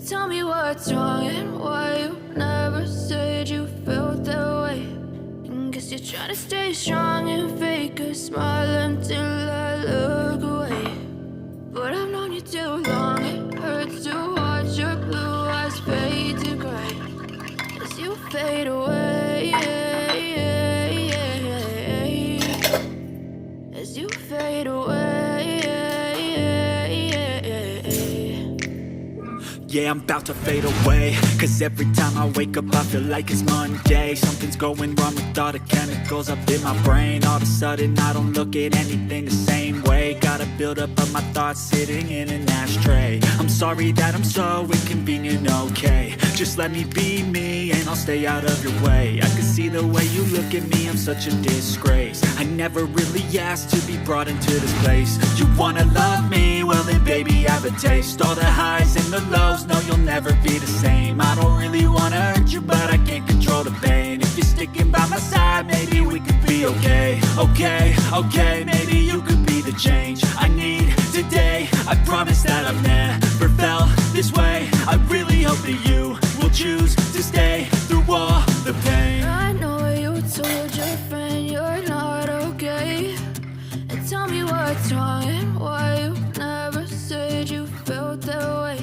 Tell me what's wrong and why you never said you felt that way. And guess you're trying to stay strong and fake a smile until I look away. But I've known you too long, it hurts to watch your blue eyes fade to gray as you fade away, as you fade away. Yeah, I'm about to fade away, cause every time I wake up I feel like it's Monday. Something's going wrong with all the chemicals up in my brain. All of a sudden I don't look at anything the same way. Got a buildup of my thoughts sitting in an ashtray. I'm sorry that I'm so inconvenient, okay. Just let me be me and I'll stay out of your way. I can see the way you look at me, I'm such a disgrace. I never really asked to be brought into this place. You wanna love me? Well then baby have a taste. All the highs and the lows, no you'll never be the same. I don't really wanna hurt you but I can't control the pain. If you're sticking by my side maybe we could be okay. Okay, maybe you could be the change I need today. I promise that I've never felt this way. I really hope that you will choose to stay through all the pain. I know you told your friend you're not okay. And tell me what's wrong and why you never said you felt that way.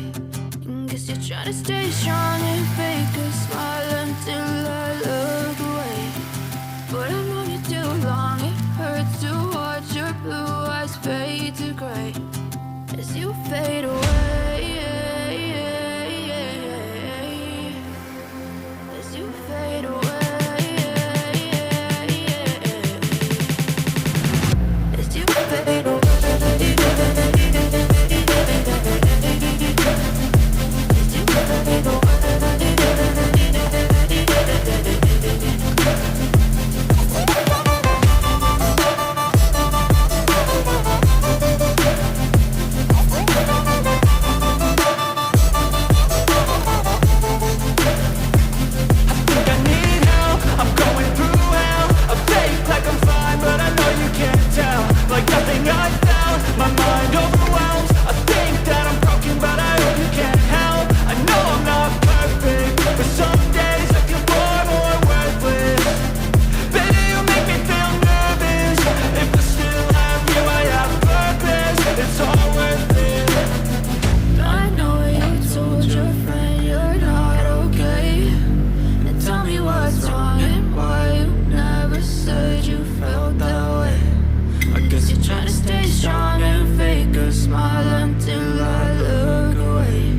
And guess you're trying to stay strong and fake a smile until I look away. But I've known you too long, it hurts to watch your blue eyes fade to gray as you fade away.